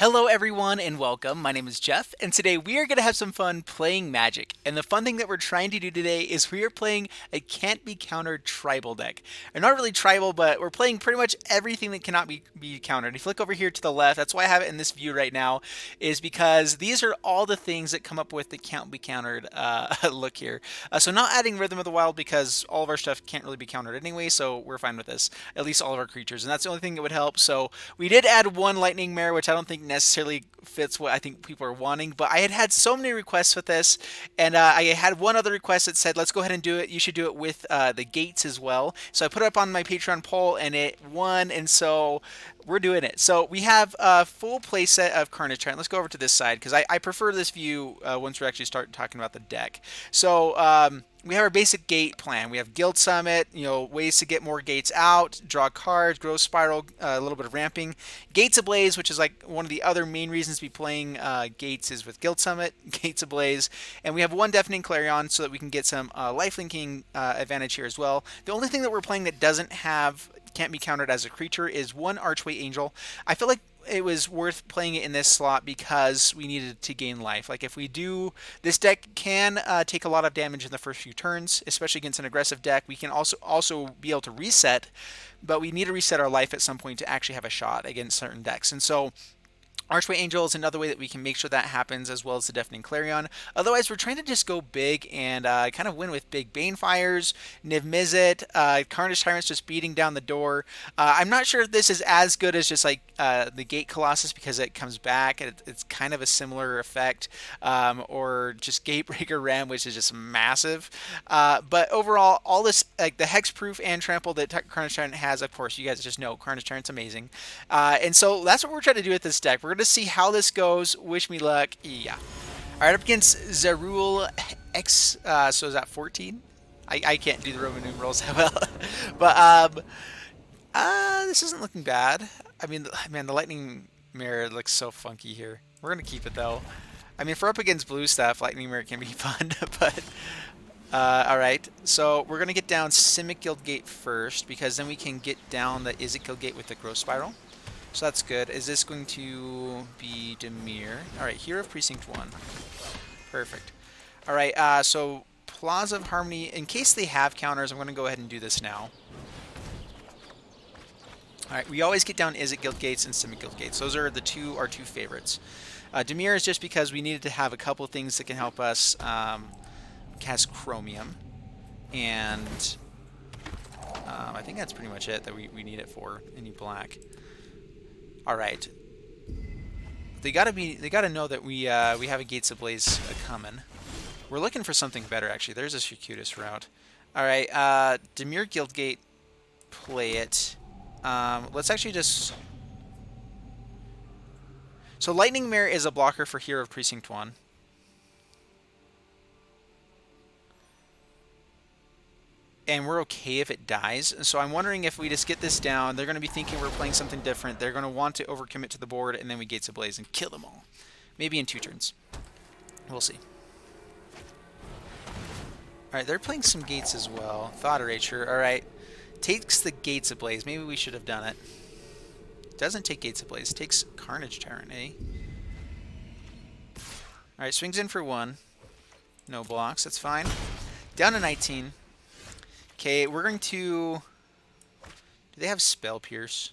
Hello everyone and welcome. My name is Jeff and today we are going to have some fun playing Magic. And the fun thing that we're trying to do today is we are playing a can't be countered tribal deck. Or not really tribal, but we're playing pretty much everything that cannot be countered. If you look over here to the left, that's why I have it in this view right now, is because these are all the things that come up with the can't be countered look here. So not adding Rhythm of the Wild because all of our stuff can't really be countered anyway, so we're fine with this. At least all of our creatures. And that's the only thing that would help. So we did add one Lightning Mare, which I don't think necessarily fits what I think people are wanting, but I had so many requests with this, and I had one other request that said, let's go ahead and do it. You should do it with the gates as well. So I put it up on my Patreon poll, and it won, and so we're doing it. So we have a full playset of Carnage Tyrant. Let's go over to this side, because I prefer this view once we actually start talking about the deck. So we have our basic gate plan. We have Guild Summit, ways to get more gates out, draw cards, growth spiral, a little bit of ramping. Gates Ablaze, which is like one of the other main reasons to be playing gates, is with Guild Summit, Gates Ablaze. And we have one Deafening Clarion so that we can get some lifelinking advantage here as well. The only thing that we're playing that can't be countered as a creature is one Archway Angel. I feel like it was worth playing it in this slot because we needed to gain life. Like if we do, this deck can take a lot of damage in the first few turns, especially against an aggressive deck. We can also be able to reset, but we need to reset our life at some point to actually have a shot against certain decks. And so Archway Angel is another way that we can make sure that happens, as well as the Deafening Clarion. Otherwise, we're trying to just go big and kind of win with big Banefires, Niv-Mizzet, Carnage Tyrants just beating down the door. I'm not sure if this is as good as just like the Gate Colossus because it comes back and it's kind of a similar effect, or just Gatebreaker Ram, which is just massive. But overall, all this, like the Hexproof and Trample that Carnage Tyrant has, of course, you guys just know Carnage Tyrant's amazing. And so that's what we're trying to do with this deck. We're going to see how this goes. Wish me luck. Yeah. All right, up against Zerul X. So is that 14? I can't do the Roman numerals that well. But this isn't looking bad. I mean, man, the Lightning Mirror looks so funky here. We're going to keep it, though. I mean, if we're up against blue stuff, Lightning Mirror can be fun. But, all right. So we're going to get down Simic Guild Gate first, because then we can get down the Izzet Guild Gate with the Growth Spiral. So that's good. Is this going to be Dimir? All right, Hero of Precinct 1. Perfect. All right, so Plaza of Harmony. In case they have counters, I'm going to go ahead and do this now. All right, we always get down Izzet Guild Gates and Simic Guild Gates. Those are our two favorites. Dimir is just because we needed to have a couple of things that can help us cast Chromium. And I think that's pretty much it that we need it for. Any black. All right. They gotta know that we have a Gates Ablaze coming. We're looking for something better actually. There's a circuitous route. All right. Dimir Guildgate, play it. Let's actually just. So Lightning Mare is a blocker for Hero of Precinct 1. And we're okay if it dies. So I'm wondering if we just get this down, they're going to be thinking we're playing something different. They're going to want to overcommit to the board, and then we Gates Ablaze and kill them all. Maybe in 2 turns. We'll see. Alright, they're playing some Gates as well. Thought Erasure. Alright. Takes the Gates Ablaze. Maybe we should have done it. Doesn't take Gates Ablaze. Takes Carnage Tyrant, eh? Alright, swings in for 1. No blocks. That's fine. Down to 19. Okay, we're going to... Do they have Spell Pierce?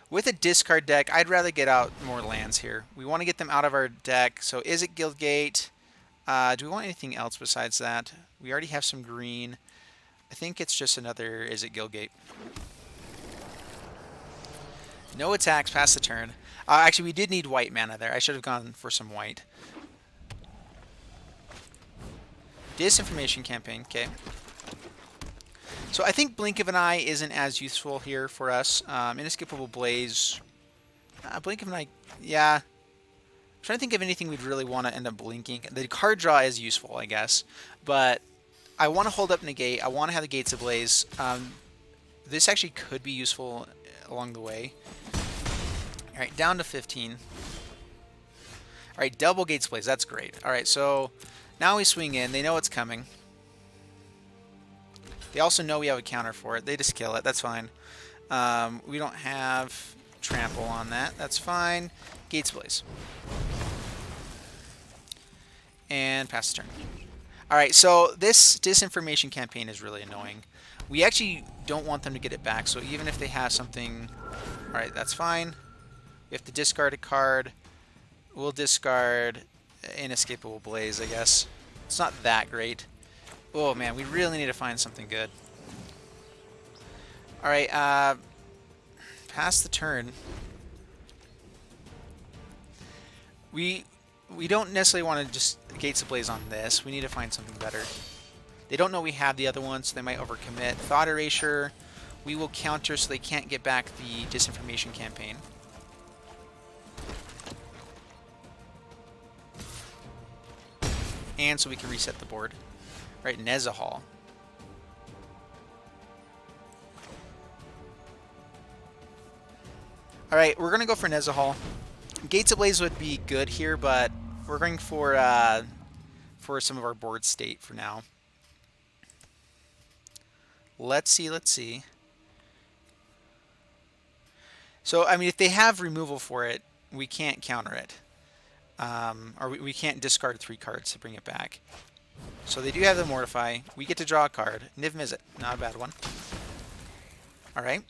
With a discard deck, I'd rather get out more lands here. We want to get them out of our deck. So Izzet Guildgate. Do we want anything else besides that? We already have some green. I think it's just another Izzet Guildgate. No attacks past the turn. Actually, we did need white mana there. I should have gone for some white. Disinformation Campaign, okay. So I think Blink of an Eye isn't as useful here for us. Inescapable Blaze. Blink of an Eye, yeah. I'm trying to think of anything we'd really want to end up blinking. The card draw is useful, I guess. But I want to hold up Negate. I want to have the Gates Ablaze. This actually could be useful along the way. Alright, down to 15. Alright, double Gates Blaze. That's great. Alright, so now we swing in. They know it's coming. They also know we have a counter for it. They just kill it. That's fine. We don't have trample on that. That's fine. Gates Blaze. And pass the turn. Alright, so this disinformation campaign is really annoying. We actually don't want them to get it back, so even if they have something... Alright, that's fine. We have to discard a card. We'll discard Inescapable Blaze, I guess. It's not that great. Oh man, we really need to find something good. Alright, pass the turn. We don't necessarily want to just Gates of Blaze on this. We need to find something better. They don't know we have the other one, so they might overcommit. Thought Erasure, we will counter so they can't get back the disinformation campaign. And so we can reset the board. Right, Nezahal. Alright, we're going to go for Nezahal. Gates of Blaze would be good here, but we're going for some of our board state for now. Let's see, let's see. So, I mean, if they have removal for it, we can't counter it. Or we can't discard 3 cards to bring it back. So they do have the Mortify. We get to draw a card. Emisizzle, not a bad one. Alright.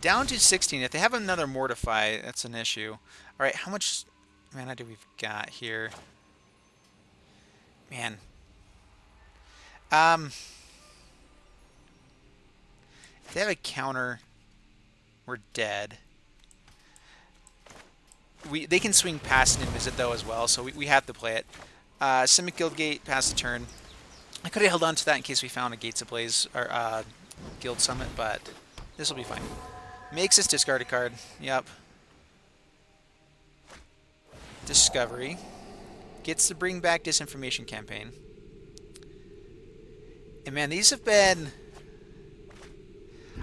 Down to 16. If they have another Mortify, that's an issue. Alright, how much mana do we've got here? Man. If they have a counter, we're dead. They can swing past and visit though as well, so we have to play it. Simic Guildgate, pass the turn. I could have held on to that in case we found a Gates of Blaze or Guild Summit, but this will be fine. Makes us discard a card. Yep. Discovery. Gets to bring back Disinformation Campaign. And man, these have been...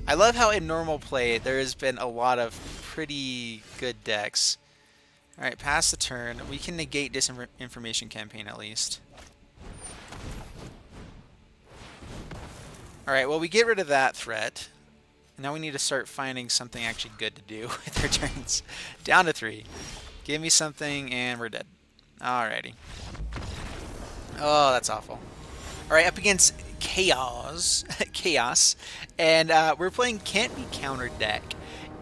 I love how in normal play there has been a lot of pretty good decks. Alright, pass the turn. We can negate Disinformation Campaign at least. Alright, well we get rid of that threat. Now we need to start finding something actually good to do with our turns. Down to 3. Give me something and we're dead. Alrighty. Oh, that's awful. Alright, up against Chaos. Chaos. And we're playing Can't Be Countered deck.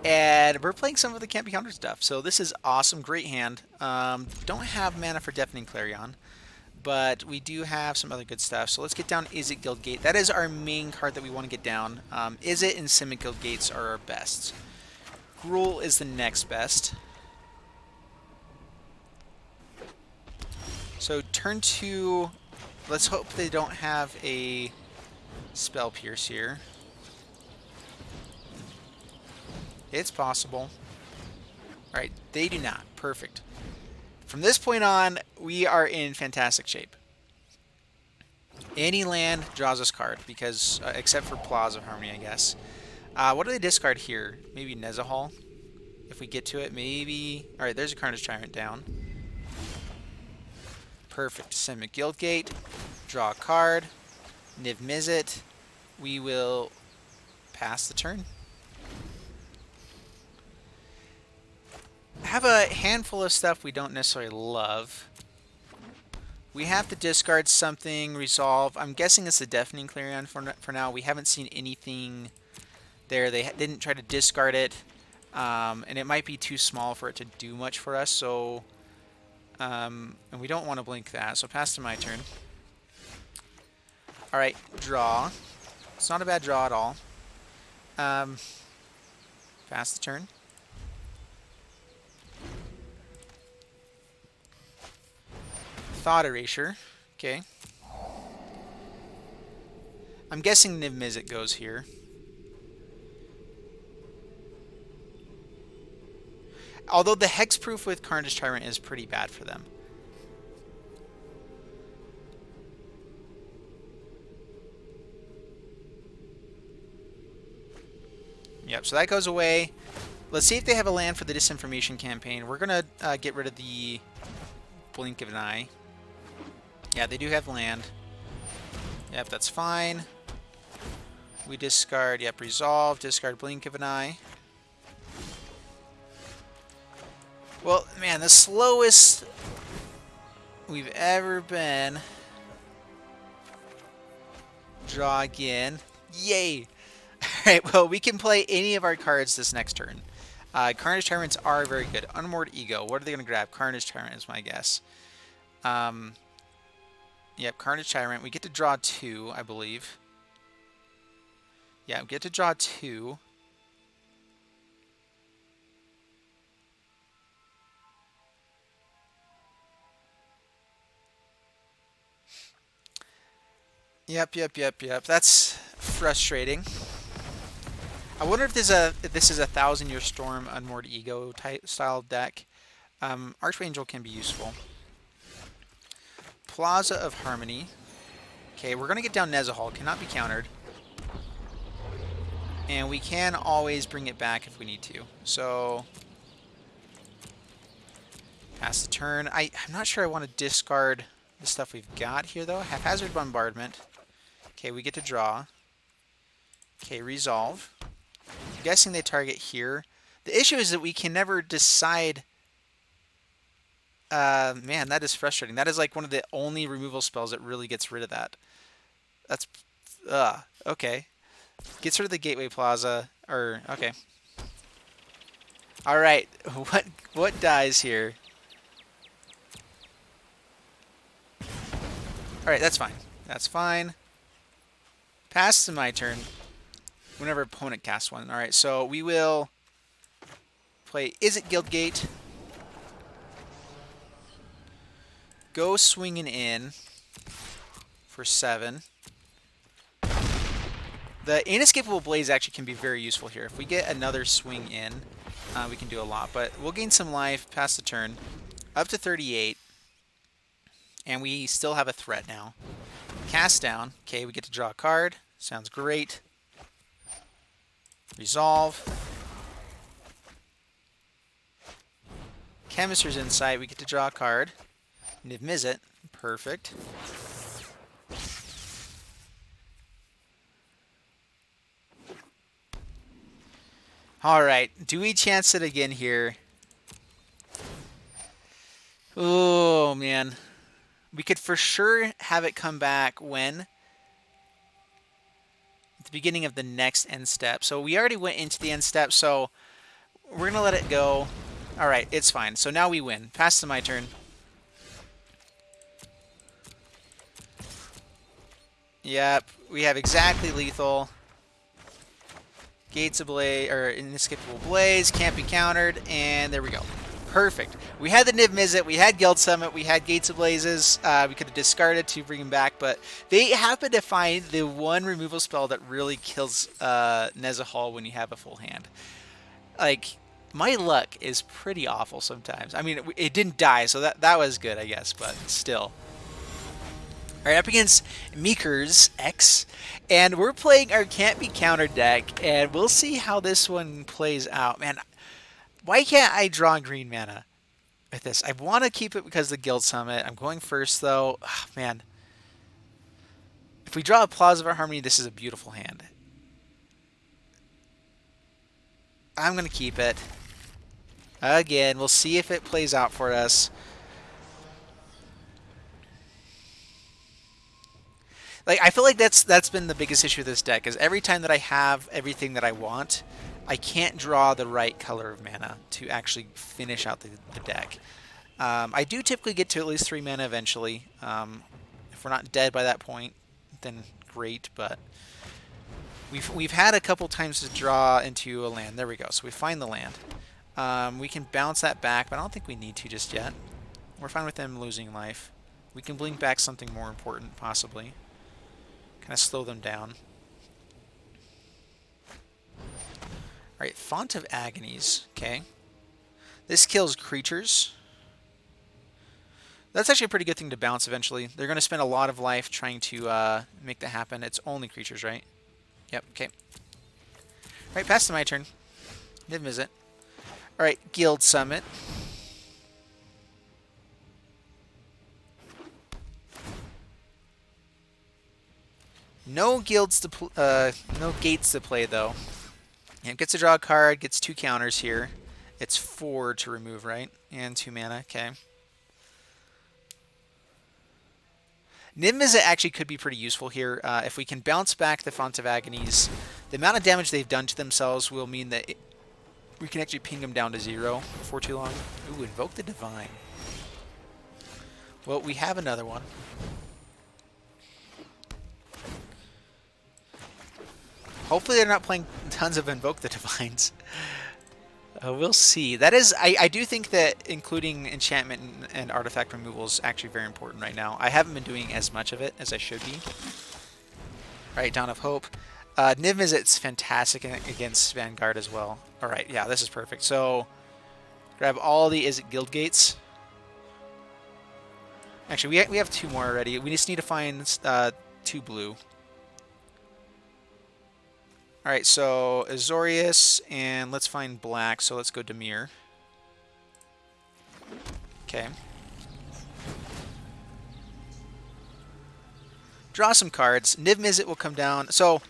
And we're playing some of the Can't Be Countered stuff. So this is awesome. Great hand. Don't have mana for Deafening Clarion. But we do have some other good stuff. So let's get down Izzet Guildgate. That is our main card that we want to get down. Izzet and Simic Guildgates are our best. Gruul is the next best. So turn 2, let's hope they don't have a Spell Pierce here. It's possible. Alright, they do not. Perfect. From this point on, we are in fantastic shape. Any land draws us card, because except for Plaza of Harmony, I guess. What do they discard here? Maybe Nezahal? If we get to it, maybe... Alright, there's a Carnage Tyrant down. Perfect. Simic Guildgate. Draw a card. Emisizzle. We will pass the turn. Have a handful of stuff we don't necessarily love. We have to discard something, resolve. I'm guessing it's the Deafening Clarion for now. We haven't seen anything there. They didn't try to discard it. And it might be too small for it to do much for us. So, and we don't want to blink that. So pass to my turn. Alright, draw. It's not a bad draw at all. Pass the turn. Thought Erasure. Okay. I'm guessing Emisizzle goes here. Although the hexproof with Carnage Tyrant is pretty bad for them. Yep, so that goes away. Let's see if they have a land for the Disinformation Campaign. We're going to get rid of the Blink of an Eye. Yeah, they do have land. Yep, that's fine. We discard, yep, Resolve, discard Blink of an Eye. Well, man, the slowest we've ever been. Draw again. Yay! Alright, well, we can play any of our cards this next turn. Carnage Tyrants are very good. Unmoored Ego. What are they going to grab? Carnage Tyrant is my guess. Yep, Carnage Tyrant. We get to draw 2, I believe. Yeah, we get to draw 2. Yep. That's frustrating. I wonder if this is a 1,000-Year Storm Unmoored Ego type style deck. Archangel can be useful. Plaza of Harmony. Okay, we're gonna get down Nezahal. Cannot be countered. And we can always bring it back if we need to. So pass the turn. I'm not sure I want to discard the stuff we've got here though. Haphazard Bombardment. Okay, we get to draw. Okay, Resolve. I'm guessing they target here. The issue is that we can never decide. Man, that is frustrating. That is like one of the only removal spells that really gets rid of that. That's, okay. Gets rid of the Gateway Plaza, or, okay. Alright, what dies here? Alright, that's fine. That's fine. Pass to my turn. Whenever opponent casts one. Alright, so we will play Izzet Guildgate. Go swinging in for 7. The Inescapable Blaze actually can be very useful here. If we get another swing in, we can do a lot. But we'll gain some life, pass the turn, up to 38. And we still have a threat now. Cast down. Okay, we get to draw a card. Sounds great. Resolve. Chemist's Insight. We get to draw a card. Emisizzle. Perfect. Alright, do we chance it again here? Oh, man. We could for sure have it come back when? At the beginning of the next end step. So we already went into the end step, so we're going to let it go. Alright, it's fine. So now we win. Pass to my turn. Yep, we have exactly lethal. Gates of Blaze, or Inescapable Blaze, can't be countered, and there we go. Perfect. We had the Emisizzle, we had Guild Summit, we had Gates of Blazes. We could have discarded to bring him back, but they happen to find the one removal spell that really kills Nezahal when you have a full hand. Like, my luck is pretty awful sometimes. I mean, it didn't die, so that was good, I guess, but still. Alright, up against Meekers X, and we're playing our Can't Be Countered deck, and we'll see how this one plays out. Man, why can't I draw green mana with this? I want to keep it because of the Guild Summit. I'm going first, though. Oh, man. If we draw a Plaza of Harmony, this is a beautiful hand. I'm going to keep it. Again, we'll see if it plays out for us. Like, I feel like that's been the biggest issue with this deck, is every time that I have everything that I want, I can't draw the right color of mana to actually finish out the deck. I do typically get to at least 3 mana eventually. If we're not dead by that point, then great, but we've had a couple times to draw into a land. There we go. So we find the land. We can bounce that back, but I don't think we need to just yet. We're fine with them losing life. We can blink back something more important, possibly. Kind of slow them down. Alright, Font of Agonies. Okay. This kills creatures. That's actually a pretty good thing to bounce eventually. They're going to spend a lot of life trying to make that happen. It's only creatures, right? Yep, okay. Alright, pass to my turn. Did visit. Alright, Guild Summit. No guilds to no gates to play though. And gets to draw a card, gets 2 counters here. It's 4 to remove, right? And 2 mana. Okay. Emisizzle actually could be pretty useful here. If we can bounce back the Font of Agonies, the amount of damage they've done to themselves will mean that we can actually ping them down to 0 before too long. Ooh, Invoke the Divine. Well, we have another one. Hopefully they're not playing tons of Invoke the Divines. We'll see. That is, I do think that including enchantment and artifact removal is actually very important right now. I haven't been doing as much of it as I should be. Alright, Dawn of Hope. Niv-Mizzet's fantastic against Vanguard as well. Alright, yeah, this is perfect. So, grab all the Guild Gates. Actually, we have 2 more already. We just need to find 2 blue. Alright, so Azorius, and let's find black, so let's go Dimir. Okay. Draw some cards. Niv-Mizzet will come down. So,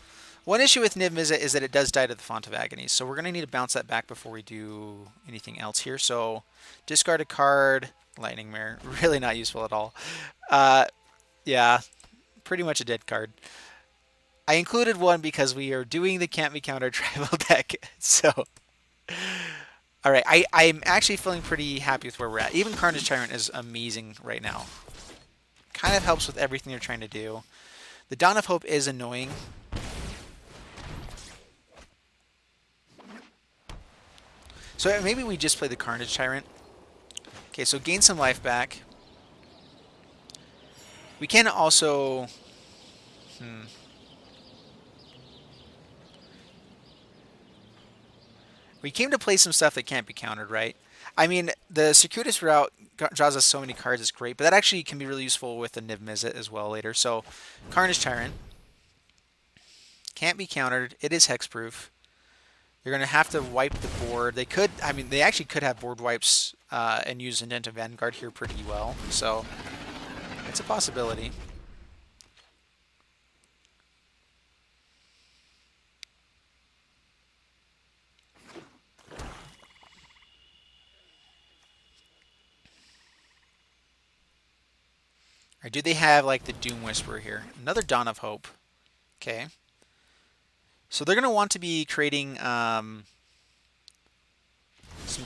one issue with Niv-Mizzet is that it does die to the Font of Agonies, so we're going to need to bounce that back before we do anything else here. So, discard a card. Lightning Mirror. Really not useful at all. Yeah, pretty much a dead card. I included one because we are doing the Can't Be Countered tribal deck. So, all right, I'm actually feeling pretty happy with where we're at. Even Carnage Tyrant is amazing right now. Kind of helps with everything they're trying to do. The Dawn of Hope is annoying. So maybe we just play the Carnage Tyrant. Okay, so gain some life back. We can also... We came to play some stuff that can't be countered, right? I mean, the circuitous route draws us so many cards, it's great, but that actually can be really useful with the Niv-Mizzet as well later. So, Carnage Tyrant. Can't be countered. It is hexproof. You're going to have to wipe the board. They could, I mean, they actually could have board wipes and use Indent of Vanguard here pretty well. So, it's a possibility. Or do they have, like, the Doom Whisperer here? Another Dawn of Hope. Okay. So they're going to want to be creating some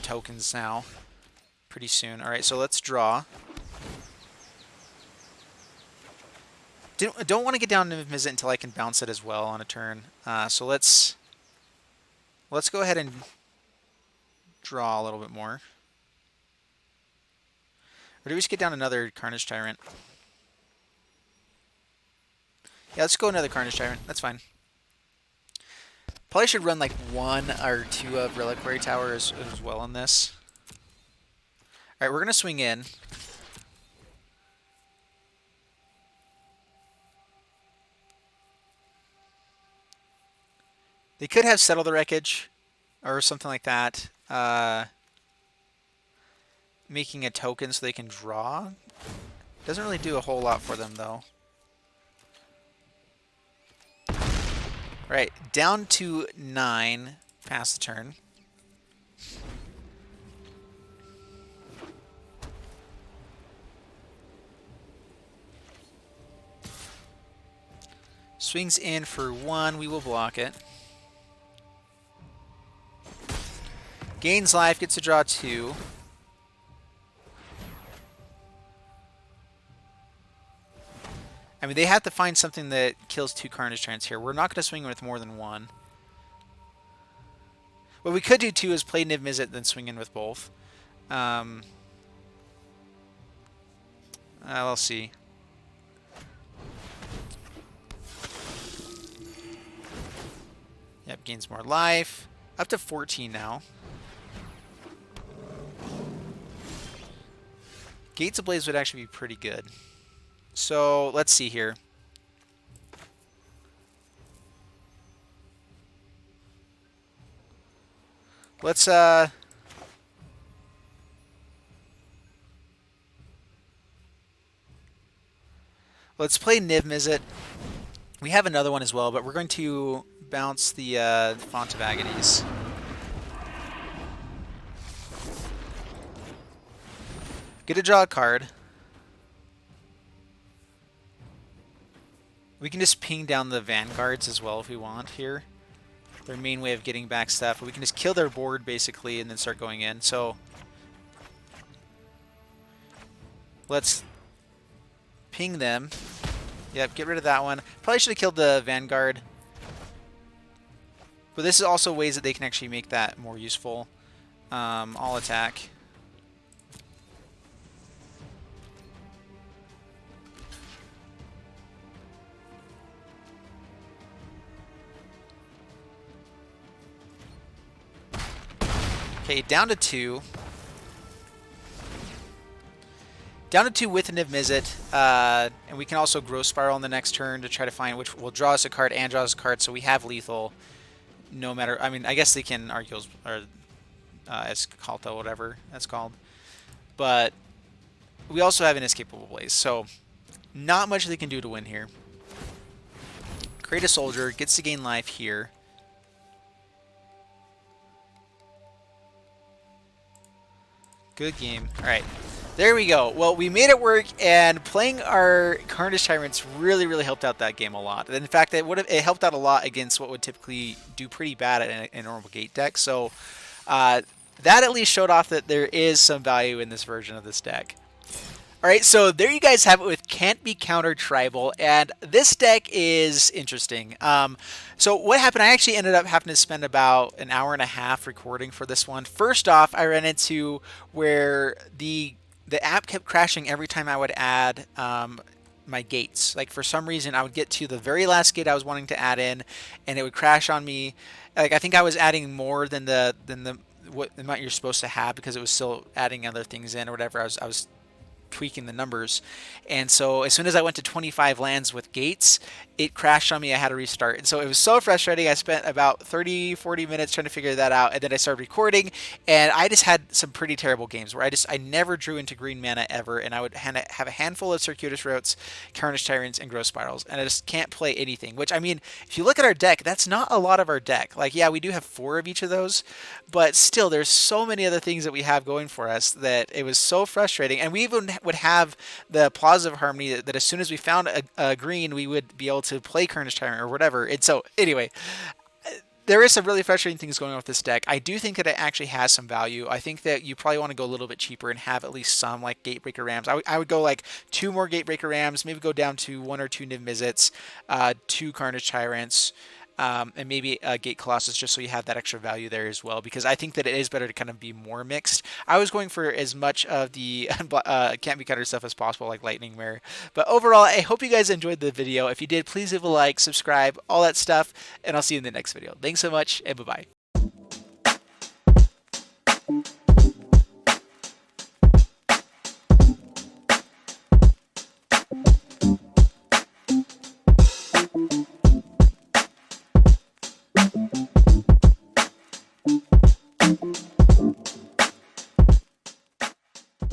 tokens now pretty soon. All right, so let's draw. Don't want to get down to Mizzet until I can bounce it as well on a turn. So let's go ahead and draw a little bit more. Or do we just get down another Carnage Tyrant? Yeah, let's go another Carnage Tyrant. That's fine. Probably should run like 1 or 2 of Reliquary Tower as well on this. Alright, we're going to swing in. They could have Settle the Wreckage or something like that. Making a token so they can draw. Doesn't really do a whole lot for them though. Right, down to 9, pass the turn. Swings in for 1, we will block it. Gains life, gets to draw 2. I mean, they have to find something that kills 2 Carnage Tyrants here. We're not going to swing with more than 1. What we could do, too, is play Niv-Mizzet, then swing in with both. We'll see. Yep, gains more life. Up to 14 now. Gates Ablaze would actually be pretty good. So, let's see here. Let's play Niv-Mizzet. We have another one as well, but we're going to bounce the Font of Agonies. Get to draw a card. We can just ping down the Vanguards as well if we want here. Their main way of getting back stuff. But we can just kill their board basically and then start going in. So let's ping them. Yep, get rid of that one. Probably should have killed the Vanguard. But this is also ways that they can actually make that more useful. I'll attack. Okay, down to 2. Down to 2 with an Emisizzle, and we can also Growth Spiral on the next turn to try to find which will draw us a card and draw us a card, so we have lethal. No matter, I mean, I guess they can Arceus or Escalto, whatever that's called, but we also have an Escapable Blaze, so not much they can do to win here. Create a soldier, gets to gain life here. Good game. All right. There we go. Well, we made it work, and playing our Carnage Tyrants really, really helped out that game a lot. In fact, it helped out a lot against what would typically do pretty bad in a normal gate deck. So that at least showed off that there is some value in this version of this deck. All right, so there you guys have it with Can't Be Countered Tribal, and this deck is interesting. So what happened, I actually ended up having to spend about an hour and a half recording for this one. First off, I ran into where the app kept crashing every time I would add my gates. Like for some reason, I would get to the very last gate I was wanting to add in, and it would crash on me. Like I think I was adding more than what amount you're supposed to have because it was still adding other things in or whatever. I was tweaking the numbers, and so as soon as I went to 25 lands with gates, it crashed on me. I had to restart, and so it was so frustrating. I spent about 30-40 minutes trying to figure that out, and then I started recording, and I just had some pretty terrible games where I never drew into green mana ever, and I would have a handful of Circuitous Routes, Carnage Tyrants, and Growth Spirals, and I just can't play anything, which, I mean, if you look at our deck, that's not a lot of our deck. Like, yeah, we do have 4 of each of those, but still, there's so many other things that we have going for us that it was so frustrating, and we even would have the Plaza of Harmony that as soon as we found a green, we would be able to play Carnage Tyrant or whatever. And so, anyway, there is some really frustrating things going on with this deck. I do think that it actually has some value. I think that you probably want to go a little bit cheaper and have at least some like Gatebreaker Rams. I would go like 2 more Gatebreaker Rams, maybe go down to 1 or 2 Niv-Mizzets, 2 Carnage Tyrants, and maybe a Gate Colossus, just so you have that extra value there as well, because I think that it is better to kind of be more mixed. I was going for as much of the Can't Be Cutter stuff as possible, like Lightning Mirror. But overall, I hope you guys enjoyed the video. If you did, please leave a like, subscribe, all that stuff, and I'll see you in the next video. Thanks so much, and bye-bye.